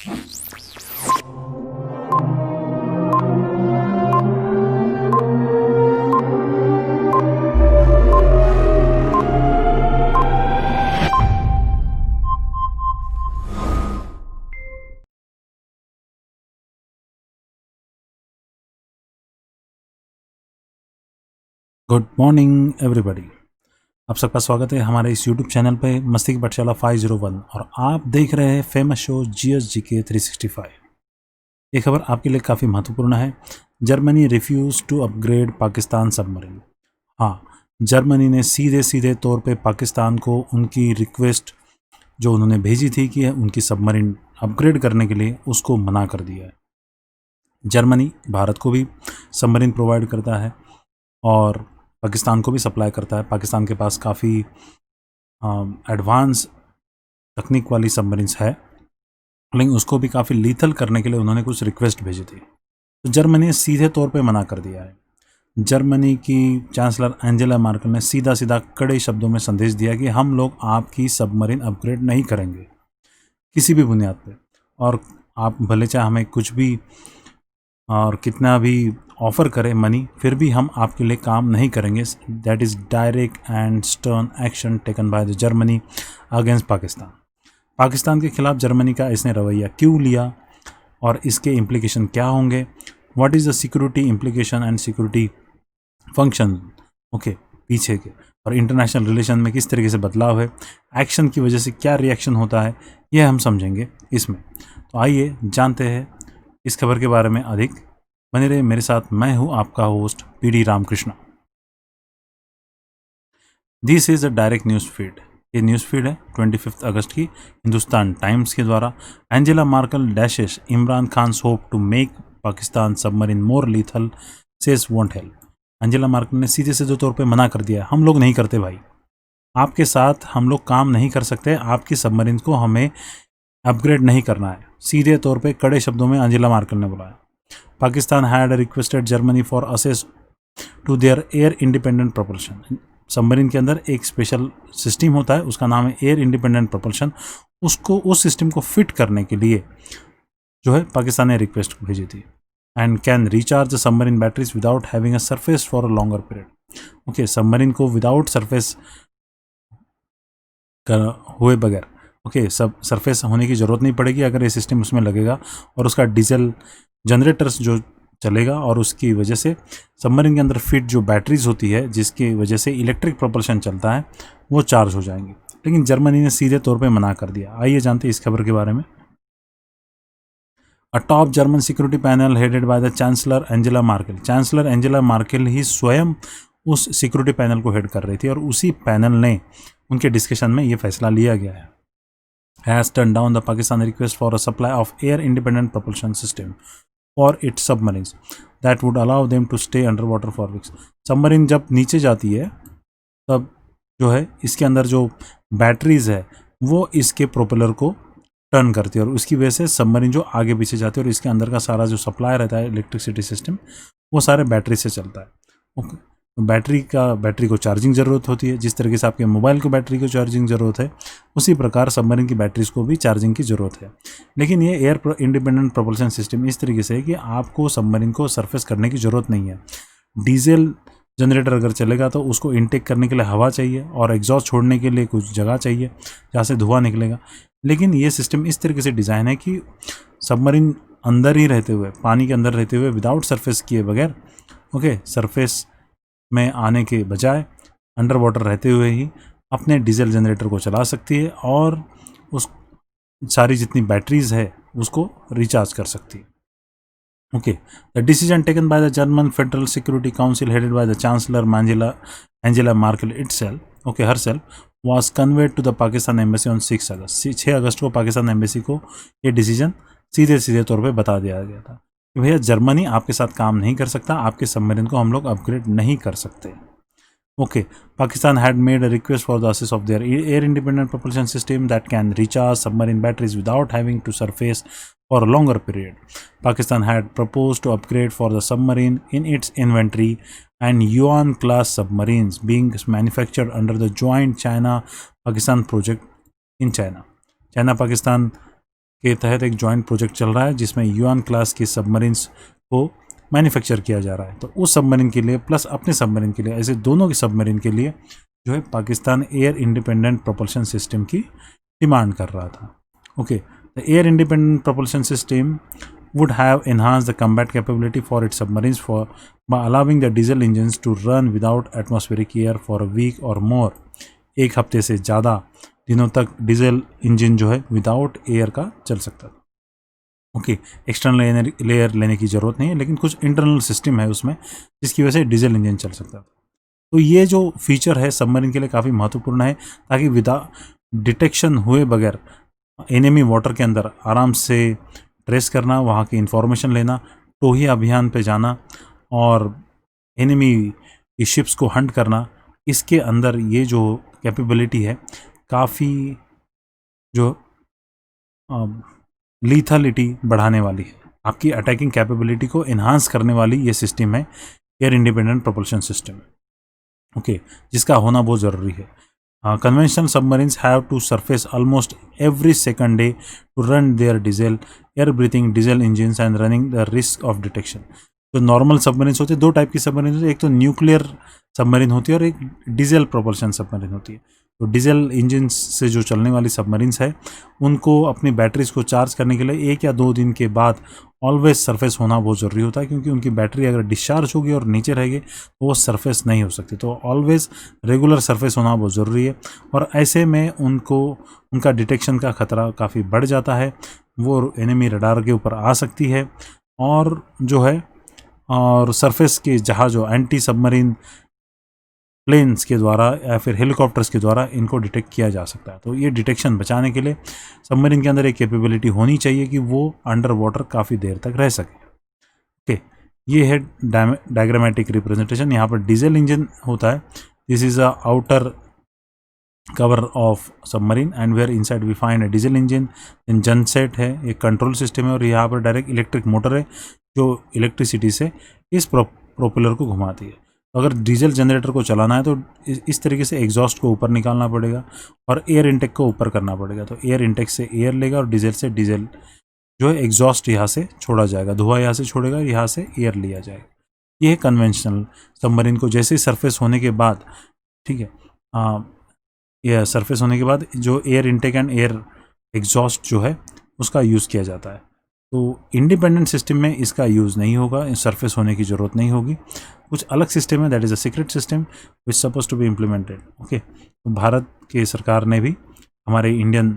Good morning everybody, आप सबका स्वागत है हमारे इस यूट्यूब चैनल पे मस्ती की पाठशाला 501 और आप देख रहे हैं फेमस शो GSGK 365। ये खबर आपके लिए काफ़ी महत्वपूर्ण है। Germany refuse to upgrade Pakistan submarine. हाँ, जर्मनी ने सीधे सीधे तौर पे पाकिस्तान को उनकी रिक्वेस्ट जो उन्होंने भेजी थी कि उनकी सबमरीन अपग्रेड करने के लिए, उसको मना कर दिया है। जर्मनी भारत को भी सबमरीन प्रोवाइड करता है और पाकिस्तान को भी सप्लाई करता है। पाकिस्तान के पास काफ़ी एडवांस तकनीक वाली सबमरीन्स है, लेकिन उसको भी काफ़ी लीथल करने के लिए उन्होंने कुछ रिक्वेस्ट भेजी थी, तो जर्मनी ने सीधे तौर पे मना कर दिया है। जर्मनी की चांसलर एंजेला मार्केल ने सीधा सीधा कड़े शब्दों में संदेश दिया कि हम लोग आपकी सबमरीन अपग्रेड नहीं करेंगे किसी भी बुनियाद पे, और आप भले चाहे हमें कुछ भी और कितना भी ऑफर करें मनी, फिर भी हम आपके लिए काम नहीं करेंगे। That is direct and stern action taken by the Germany against Pakistan. Pakistan के खिलाफ जर्मनी का इसने रवैया क्यों लिया और इसके इम्प्लीकेशन क्या होंगे, what is the security implication and security function okay पीछे के, और इंटरनेशनल रिलेशन में किस तरीके से बदलाव है, एक्शन की वजह से क्या रिएक्शन होता है, यह हम समझेंगे इसमें। तो आइए जानते हैं इस खबर के बारे में अधिक। बने रहे मेरे साथ, मैं हूं आपका host PD Ramakrishna. This is a direct news feed. ये न्यूज़ फीड है 25 अगस्त की हिंदुस्तान टाइम्स के द्वारा। Angela Merkel dashes Imran Khan's hope to make Pakistan submarine more lethal, says won't help. Angela Merkel ने सीधे सीधे तौर पे मना कर दिया, हम लोग नहीं करते भाई, आपके साथ हम लोग काम नहीं कर सकते, आपकी सबमरीन को हमें अपग्रेड नहीं करना है। सीधे तौर पे कड़े शब्दों में एंजेला मार्केल ने बोला। Pakistan had requested Germany for access to their air independent propulsion. Submarine के अंदर एक स्पेशल सिस्टम होता है, उसका नाम है एयर इंडिपेंडेंट प्रोपल्शन। उसको, उस सिस्टम को फिट करने के लिए जो है पाकिस्तान ने रिक्वेस्ट भेजी थी। And can recharge the submarine batteries without having a surface for a longer period. Okay, submarine को विदाउट सरफेस हुए बगैर, ओके, सब सरफेस होने की ज़रूरत नहीं पड़ेगी अगर ये सिस्टम उसमें लगेगा, और उसका डीजल जनरेटर्स जो चलेगा, और उसकी वजह से सबमरीन के अंदर फिट जो बैटरीज होती है जिसकी वजह से इलेक्ट्रिक प्रोपल्शन चलता है, वो चार्ज हो जाएंगी। लेकिन जर्मनी ने सीधे तौर पे मना कर दिया। आइए जानते हैं इस खबर के बारे में। A top German security panel headed by the chancellor Angela Merkel. Chancellor Angela Merkel ही स्वयं उस सिक्योरिटी पैनल को हेड कर रही थी, और उसी पैनल ने उनके डिस्कशन में ये फैसला लिया गया है। Has turn down the Pakistan request for a supply of air independent propulsion system for its submarines that would allow them to stay under water for weeks. Submarine जब नीचे जाती है तब जो है इसके अंदर जो बैटरीज है वो इसके प्रोपेलर को टर्न करती है, और उसकी वजह से सबमरीन जो आगे पीछे जाती है, और इसके अंदर का सारा जो सप्लाई रहता है इलेक्ट्रिसिटी सिस्टम, वो सारे बैटरी से चलता है। ओके, बैटरी को चार्जिंग ज़रूरत होती है, जिस तरीके से आपके मोबाइल को बैटरी को चार्जिंग ज़रूरत है, उसी प्रकार सबमरीन की बैटरीज को भी चार्जिंग की ज़रूरत है। लेकिन ये एयर इंडिपेंडेंट प्रोपल्शन सिस्टम इस तरीके से है कि आपको सबमरीन को सरफेस करने की ज़रूरत नहीं है। डीजल जनरेटर अगर चलेगा तो उसको इनटेक करने के लिए हवा चाहिए, और एग्जॉस्ट छोड़ने के लिए कुछ जगह चाहिए जहाँ से धुआं निकलेगा। लेकिन ये सिस्टम इस तरीके से डिज़ाइन है कि सबमरीन अंदर ही रहते हुए, पानी के अंदर रहते हुए, विदाउट सरफेस किए बगैर, ओके, सरफेस में आने के बजाय अंडर वाटर रहते हुए ही अपने डीजल जनरेटर को चला सकती है, और उस सारी जितनी बैटरीज है उसको रिचार्ज कर सकती है। Okay, the decision taken by the German Federal Security Council headed by the chancellor Angela Merkel itself, okay, herself, was conveyed to the Pakistan embassy on 6 August. 6 अगस्त को पाकिस्तान एम्बेसी को ये डिसीजन सीधे तौर पे बता दिया गया था कि भैया जर्मनी आपके साथ काम नहीं कर सकता, आपके सबमरीन को हम लोग अपग्रेड नहीं कर सकते। Okay, Pakistan had made a request for the access of their air independent propulsion system that can recharge submarine batteries without having to surface for a longer period. Pakistan had proposed to upgrade for the submarine in its inventory and Yuan class submarines being manufactured under the joint China Pakistan project in China. China Pakistan के तहत एक joint project चल रहा है जिसमें yuan class के submarines को manufacture किया जा रहा है। तो उस सबमरीन के लिए प्लस अपने सबमरीन के लिए, ऐसे दोनों के सबमरीन के लिए जो है Pakistan air independent propulsion system की डिमांड कर रहा था। Okay, the air independent propulsion system would have enhanced the combat capability for its submarines by allowing the diesel engines to run without atmospheric air for a week or more। एक हफ्ते से ज़्यादा दिनों तक diesel engine जो है without air का चल सकता था। ओके, एक्सटर्नल लेयर लेने की ज़रूरत नहीं है, लेकिन कुछ इंटरनल सिस्टम है उसमें जिसकी वजह से डीजल इंजन चल सकता था। तो ये जो फीचर है सबमरीन के लिए काफ़ी महत्वपूर्ण है, ताकि विदा डिटेक्शन हुए बगैर एनिमी वाटर के अंदर आराम से ट्रेस करना, वहाँ की इंफॉर्मेशन लेना, टोही अभियान पे जाना और एनिमी की शिप्स को हंट करना, इसके अंदर ये जो कैपेबिलिटी है काफ़ी जो लीथलिटी बढ़ाने वाली है, आपकी अटैकिंग कैपेबिलिटी को इन्हांस करने वाली ये सिस्टम है air independent propulsion system. Okay, जिसका होना बहुत ज़रूरी है। Conventional submarines have to surface almost every second day to run their diesel, air-breathing diesel engines and running the risk of detection। तो नॉर्मल सबमरीन्स होते हैं, दो टाइप की सबमरीन होती है, एक तो न्यूक्लियर सबमरीन होती है और एक डीजल प्रोपल्शन सबमरीन होती है। तो डीजल इंजन से जो चलने वाली सबमरीन्स है उनको अपनी बैटरीज को चार्ज करने के लिए 1 या 2 दिन के बाद ऑलवेज सरफेस होना बहुत ज़रूरी होता है, क्योंकि उनकी बैटरी अगर डिस्चार्ज होगी और नीचे रहेगी तो वो सरफेस नहीं हो सकती। तो ऑलवेज रेगुलर सरफेस होना बहुत ज़रूरी है, और ऐसे में उनका डिटेक्शन का खतरा काफ़ी बढ़ जाता है, वो एनिमी रडार के ऊपर आ सकती है और जो है और सरफेस के जहाज़ एंटी सबमरीन प्लेन्स के द्वारा या फिर हेलीकॉप्टर्स के द्वारा इनको डिटेक्ट किया जा सकता है। तो ये डिटेक्शन बचाने के लिए सबमरीन के अंदर एक कैपेबिलिटी होनी चाहिए कि वो अंडर वाटर काफ़ी देर तक रह सके। ओके, ये है डायग्रामेटिक रिप्रेजेंटेशन। यहाँ पर डीजल इंजन होता है, this is a outer cover of submarine and where inside we find a diesel engine, in genset है, एक कंट्रोल सिस्टम है और यहाँ पर डायरेक्ट इलेक्ट्रिक मोटर है जो इलेक्ट्रिसिटी से इस प्रोपेलर को घुमाती है। अगर डीजल जनरेटर को चलाना है तो इस तरीके से एग्जॉस्ट को ऊपर निकालना पड़ेगा और एयर इंटेक को ऊपर करना पड़ेगा। तो एयर इंटेक से एयर लेगा और डीजल से डीजल जो है एग्जॉस्ट यहाँ से छोड़ा जाएगा, धुआं यहाँ से छोड़ेगा, यहाँ से एयर लिया जाएगा। ये है कन्वेंशनल सबमरीन को जैसे ही सरफेस होने के बाद, ठीक है, यह सरफेस होने के बाद जो air intake and air exhaust जो है उसका यूज़ किया जाता है। तो इंडिपेंडेंट सिस्टम में इसका यूज़ नहीं होगा, सरफेस होने की ज़रूरत नहीं होगी। कुछ अलग सिस्टम है, that is a secret system which suppose to be implemented. Okay, तो भारत के सरकार ने भी हमारे इंडियन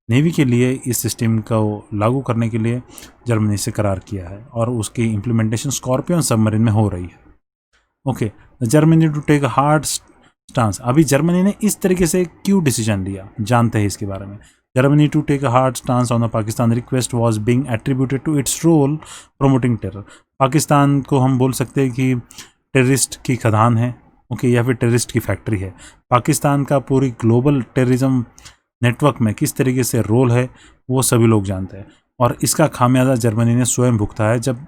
नेवी के लिए इस सिस्टम को लागू करने के लिए जर्मनी से करार किया है और उसकी इम्प्लीमेंटेशन स्कॉर्पियन सबमरीन में हो रही है। Okay, Germany to take a hard stance. अभी जर्मनी ने इस तरीके से क्यों डिसीजन लिया, जानते हैं इसके बारे में। Germany to take a hard stance on the Pakistan request was being attributed to its role promoting terror। Pakistan को हम बोल सकते हैं कि टेररिस्ट की खदान है, ओके, या फिर टेररिस्ट की फैक्ट्री है। पाकिस्तान का पूरी ग्लोबल टेररिज्म नेटवर्क में किस तरीके से रोल है वो सभी लोग जानते हैं, और इसका खामियाजा जर्मनी ने स्वयं भुगता है। जब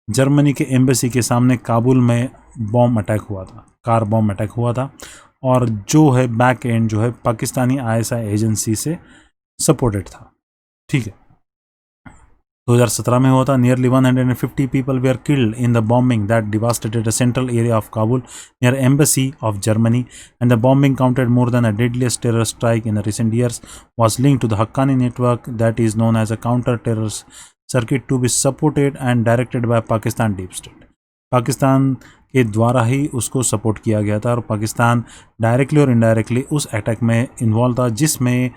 जर्मनी के एम्बेसी के सामने काबुल में बॉम्ब अटैक हुआ था, कार बॉम्ब अटैक हुआ था, और जो है बैक एंड जो है पाकिस्तानी ISI एजेंसी से सपोर्टेड था। ठीक है, 2017 में हुआ था। Nearly 150 people where killed in the bombing that devastated the central area of Kabul near embassy of Germany, and the bombing counted more than a deadliest terror strike in the recent years was linked to the Haqqani network that is known as a counter-terror circuit to be supported and directed by Pakistan deep state। Pakistan के द्वारा ही उसको support किया गया था और Pakistan directly और indirectly उस attack में इन्वॉल्व था, जिसमें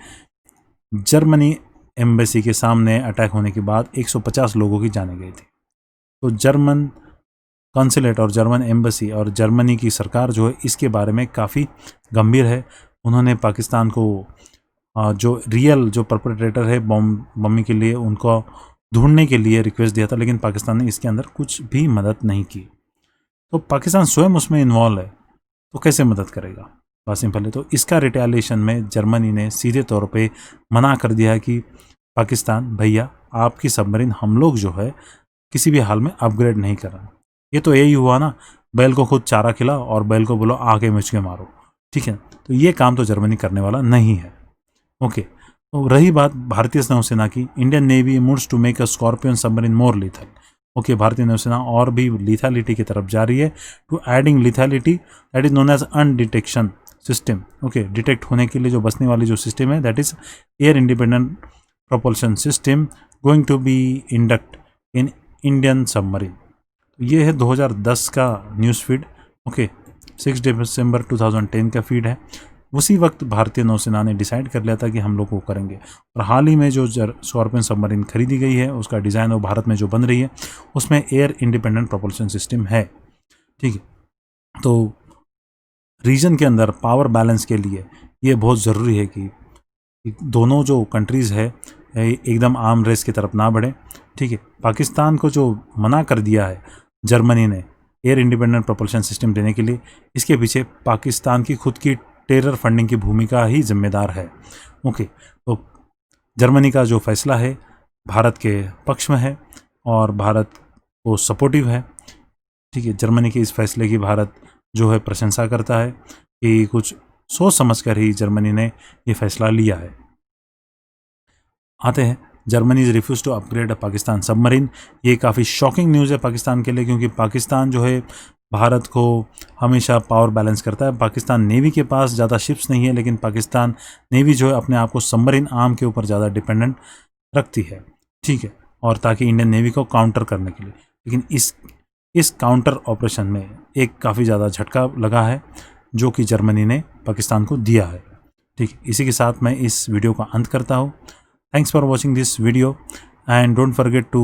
जर्मनी एम्बेसी के सामने अटैक होने के बाद 150 लोगों की जानें गई थी। तो जर्मन कॉन्सुलेट और जर्मन एम्बेसी और जर्मनी की सरकार जो है इसके बारे में काफ़ी गंभीर है। उन्होंने पाकिस्तान को जो रियल जो परपेट्रेटर है बॉम्बिंग के लिए उनको ढूंढने के लिए रिक्वेस्ट दिया था, लेकिन पाकिस्तान ने इसके अंदर कुछ भी मदद नहीं की। तो पाकिस्तान स्वयं उसमें इन्वॉल्व है तो कैसे मदद करेगा, बात सिंपल है। तो इसका रिटेलिएशन में जर्मनी ने सीधे तौर पे मना कर दिया है कि पाकिस्तान भैया आपकी सबमरीन हम लोग जो है किसी भी हाल में अपग्रेड नहीं कर रहे। ये तो यही हुआ ना, बैल को खुद चारा खिलाओ और बैल को बोलो आगे मुझके मारो, ठीक है। तो ये काम तो जर्मनी करने वाला नहीं है। ओके, तो रही बात भारतीय नौसेना की, Indian navy moves to make a scorpion submarine more lethal. Okay, भारतीय नौसेना और भी लिथैलिटी की तरफ जा रही है, to adding lethality that is known as undetection system. Okay, detect होने के लिए जो बचने वाली जो सिस्टम है, that is air independent propulsion system going to be induct in Indian submarine. ये है 2010 का न्यूज़ फीड। ओके, 6 दिसंबर 2010 का फीड है। उसी वक्त भारतीय नौसेना ने डिसाइड कर लिया था कि हम लोग वो करेंगे, और हाल ही में जो स्कॉर्पियन सबमरीन खरीदी गई है, उसका डिज़ाइन और भारत में जो बन रही है उसमें एयर इंडिपेंडेंट प्रोपल्शन सिस्टम है। ठीक है, तो रीजन के अंदर पावर बैलेंस के लिए ये बहुत ज़रूरी है कि दोनों जो कंट्रीज़ है एकदम आर्म रेस की तरफ ना बढ़े। ठीक है, पाकिस्तान को जो मना कर दिया है जर्मनी ने एयर इंडिपेंडेंट प्रोपल्शन सिस्टम देने के लिए, इसके पीछे पाकिस्तान की खुद की टेरर फंडिंग की भूमिका ही जिम्मेदार है। ओके, तो जर्मनी का जो फैसला है भारत के पक्ष में है और भारत को सपोर्टिव है। ठीक है, जर्मनी के इस फैसले की भारत जो है प्रशंसा करता है कि कुछ सोच समझकर ही जर्मनी ने ये फैसला लिया है। आते हैं, Germany is refuse to upgrade Pakistan submarine. ये काफ़ी शॉकिंग न्यूज़ है पाकिस्तान के लिए, क्योंकि पाकिस्तान जो है भारत को हमेशा पावर बैलेंस करता है। पाकिस्तान नेवी के पास ज़्यादा शिप्स नहीं है, लेकिन पाकिस्तान नेवी जो है अपने आप को सबमरीन आर्म के ऊपर ज़्यादा डिपेंडेंट रखती है। ठीक है, और ताकि इंडियन नेवी को काउंटर करने के लिए, लेकिन इस काउंटर ऑपरेशन में एक काफ़ी ज़्यादा झटका लगा है जो कि जर्मनी ने पाकिस्तान को दिया है। ठीक, इसी के साथ मैं इस वीडियो का अंत करता हूँ। Thanks for watching this video and don't forget to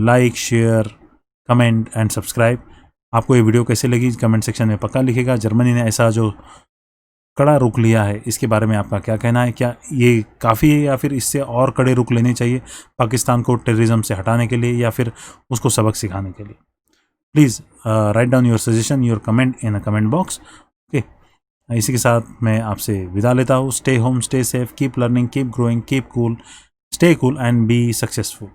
like, share, comment and subscribe। आपको ये वीडियो कैसे लगी कमेंट सेक्शन में पक्का लिखेगा। जर्मनी ने ऐसा जो कड़ा रुख लिया है इसके बारे में आपका क्या कहना है? क्या ये काफ़ी है या फिर इससे और कड़े रुख लेने चाहिए पाकिस्तान को टेररिज्म से हटाने के लिए या फिर उसको सबक सिखाने के लिए? Please write down your suggestion, your comment in a comment box. Okay, इसी के साथ मैं आपसे विदा लेता हूँ। Stay home, stay safe, keep learning, keep growing, keep cool, stay cool and be successful.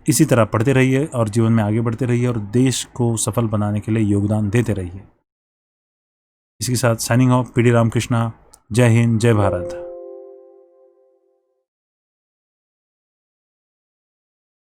इसी तरह पढ़ते रहिए और जीवन में आगे बढ़ते रहिए और देश को सफल बनाने के लिए योगदान देते रहिए। इसी के साथ साइनिंग ऑफ, पीडी रामकृष्णा। जय हिंद, जय भारत।